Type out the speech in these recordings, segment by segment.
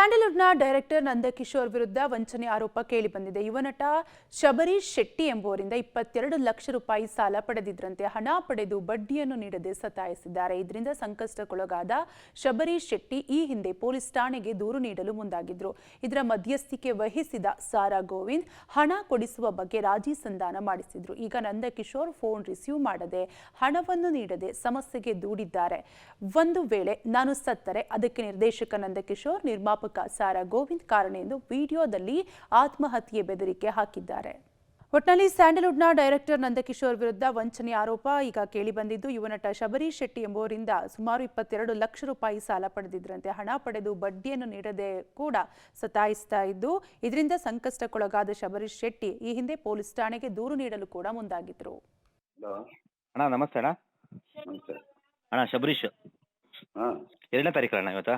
ಸ್ಯಾಂಡಲ್ವುಡ್ನ director Nandkishore ವಿರುದ್ಧ ವಂಚನೆ ಆರೋಪ ಕೇಳಿಬಂದಿದೆ. ಯುವ ನಟ ಶಬರೀಶ್ ಶೆಟ್ಟಿ ಎಂಬುವರಿಂದ 22 ಲಕ್ಷ ರೂಪಾಯಿ ಸಾಲ ಪಡೆದಿದ್ರಂತೆ. ಹಣ ಪಡೆದು ಬಡ್ಡಿಯನ್ನು ನೀಡದೆ ಸತಾಯಿಸಿದ್ದಾರೆ. ಇದರಿಂದ ಸಂಕಷ್ಟಕ್ಕೊಳಗಾದ ಶಬರೀಶ್ ಶೆಟ್ಟಿ ಈ ಹಿಂದೆ ಪೊಲೀಸ್ ಠಾಣೆಗೆ ದೂರು ನೀಡಲು ಮುಂದಾಗಿದ್ರು. ಇದರ ಮಧ್ಯಸ್ಥಿಕೆ ವಹಿಸಿದ ಸಾರಾ ಗೋವಿಂದ್ ಹಣ ಕೊಡಿಸುವ ಬಗ್ಗೆ ರಾಜಿ ಸಂಧಾನ ಮಾಡಿಸಿದ್ರು. ಈಗ ನಂದಕಿಶೋರ್ ಫೋನ್ ರಿಸೀವ್ ಮಾಡದೆ ಹಣವನ್ನು ನೀಡದೆ ಸಮಸ್ಯೆಗೆ ದೂಡಿದ್ದಾರೆ. ಒಂದು ವೇಳೆ ನಾನು ಸತ್ತರೆ ಅದಕ್ಕೆ ನಿರ್ದೇಶಕ ನಂದಕಿಶೋರ್, ನಿರ್ಮಾಪಕ ಸಾರಾ ಗೋವಿಂದ್ ಕಾರಣ ಎಂದು ವಿಡಿಯೋದಲ್ಲಿ ಆತ್ಮಹತ್ಯೆ ಬೆದರಿಕೆ ಹಾಕಿದ್ದಾರೆ. ಒಟ್ನಲ್ಲಿ ಸ್ಯಾಂಡಲ್ವುಡ್ನ ಡೈರೆಕ್ಟರ್ ನಂದಕಿಶೋರ್ ವಿರುದ್ಧ ವಂಚನೆ ಆರೋಪ ಈಗ ಕೇಳಿಬಂದಿದ್ದು, ಯುವ ನಟ ಶಬರೀಶ್ ಶೆಟ್ಟಿ ಎಂಬುವರಿಂದ ಸುಮಾರು 22 ಲಕ್ಷ ರೂಪಾಯಿ ಸಾಲ ಪಡೆದಿದ್ರಂತೆ. ಹಣ ಪಡೆದು ಬಡ್ಡಿಯನ್ನು ನೀಡದೆ ಕೂಡ ಸತಾಯಿಸ್ತಾ ಇದ್ದು, ಇದರಿಂದ ಸಂಕಷ್ಟಕ್ಕೊಳಗಾದ ಶಬರೀಶ್ ಶೆಟ್ಟಿ ಈ ಹಿಂದೆ ಪೊಲೀಸ್ ಠಾಣೆಗೆ ದೂರು ನೀಡಲು ಕೂಡ ಮುಂದಾಗಿದ್ರು. ಅಣ್ಣ ನಮಸ್ತೆ ಅಣ್ಣ. ಅಣ್ಣ ಶಬರೀಶ್ 2ನೇ ತಾರೀಕು ಅಣ್ಣ ಇವತ್ತು.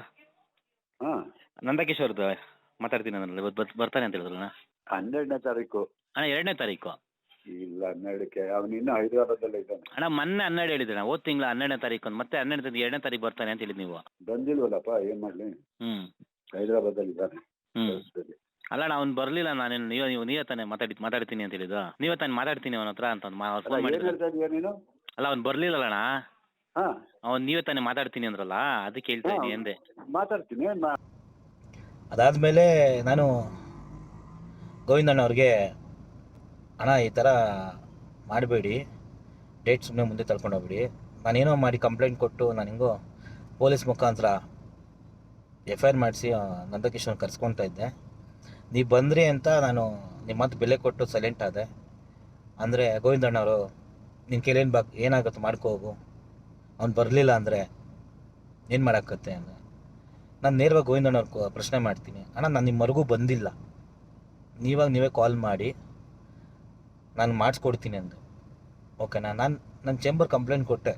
ನಂದಕಿಶೋರ್ದು ಮಾತಾಡ್ತೀನಿ ಅಂದ್ರಲ್ಲ, ಇವತ್ತು ಬರ್ತಾನೆ ಅಂತ ಹೇಳಿದ್ರಣ್ಣ. 12ನೇ ತಾರೀಕು ಅಣ್ಣ 2ನೇ ತಾರೀಕು ಇಲ್ಲ, 12ಕ್ಕೆ ಅವನು ಇನ್ನೂ ಹೈದರಾಬಾದಲ್ಲಿ ಇದ್ದಾನೆ. ಅಣ್ಣ ಮೊನ್ನೆ 12 ಹೇಳಿದ್ರಣ್ಣ, ಹೋದ ತಿಂಗಳ 12ನೇ ತಾರೀಕು ಮತ್ತೆ 2ನೇ ತಾರೀಕು ಬರ್ತಾನೆ ಅಂತ ಹೇಳಿದ್ ನೀವು. ಬಂದಿಲ್ವಲ್ಲಪ್ಪ, ಏನ್ ಮಾಡ್ಲಿ, ಹೈದರಾಬಾದಲ್ಲಿ ಇದ್ದಾನೆ. ಅಲ್ಲ ಅಣ್ಣ ಅವ್ನು ಬರ್ಲಿಲ್ಲ. ನಾನೇನು ನೀವೇ ತಾನೇ ಮಾತಾಡ್ತೀನಿ ಅಂತ ಹೇಳಿದ್ದು. ನೀವೇ ತಾನೇ ಮಾತಾಡ್ತೀನಿ ಅವನ ಹತ್ರ ಅಂತ ಫೋನ್ ಮಾಡಿದ್ರೆ. ನೀನು ಅಲ್ಲ ಅವ್ನು ಬರ್ಲಿಲ್ಲ ಅಣ್ಣ, ಅವ್ನು ನೀವೇ ತಾನೇ ಮಾತಾಡ್ತೀನಿ ಅಂದ್ರಲ್ಲ, ಅದಕ್ಕೆ ಹೇಳ್ತಾ ಇದ್ದೀನಿ ಅಂದೆ. ಮಾತಾಡ್ತೀನಿ. ಅದಾದಮೇಲೆ ನಾನು ಗೋವಿಂದಣ್ಣವ್ರಿಗೆ, ಅಣ್ಣ ಈ ಥರ ಮಾಡಬೇಡಿ, ಡೇಟ್ ಸುಮ್ಮನೆ ಮುಂದೆ ತಳ್ಕೊಂಡೋಗ್ಬಿಡಿ, ನಾನೇನೋ ಮಾಡಿ ಕಂಪ್ಲೇಂಟ್ ಕೊಟ್ಟು ನಾನು ಹಿಂಗೋ ಪೊಲೀಸ್ ಮುಖಾಂತರ FIR ಮಾಡಿಸಿ ನಂದಕಿಶೋರ್ ಕರ್ಸ್ಕೊತಾ ಇದ್ದೆ. ನೀವು ಬಂದ್ರಿ ಅಂತ ನಾನು ನಿಮ್ಮ ಮಾತು ಬೆಲೆ ಕೊಟ್ಟು ಸೈಲೆಂಟ್ ಆದೆ. ಅಂದರೆ ಗೋವಿಂದಣ್ಣವರು ನಿನ್ನ ಕೈಲೇನು ಏನಾಗುತ್ತೆ ಮಾಡ್ಕೋಗು, ಅವ್ನು ಬರಲಿಲ್ಲ ಅಂದರೆ ಏನು ಮಾಡೋಕ್ಕತ್ತೆ ಅಂದರೆ ನಾನು ನೇರವಾಗಿ ಗೋವಿಂದಣ್ಣವ್ರು ಪ್ರಶ್ನೆ ಮಾಡ್ತೀನಿ, ಅಣ್ಣ ನಾನು ನಿಮ್ಮವರೆಗೂ ಬಂದಿಲ್ಲ, ನೀವೇ ಕಾಲ್ ಮಾಡಿ ನಾನು ಮಾಡಿಸ್ಕೊಡ್ತೀನಿ ಅಂದೆ. ಓಕೆನಾ? ನಾನು ಚೇಂಬರ್ ಕಂಪ್ಲೇಂಟ್ ಕೊಟ್ಟೆ,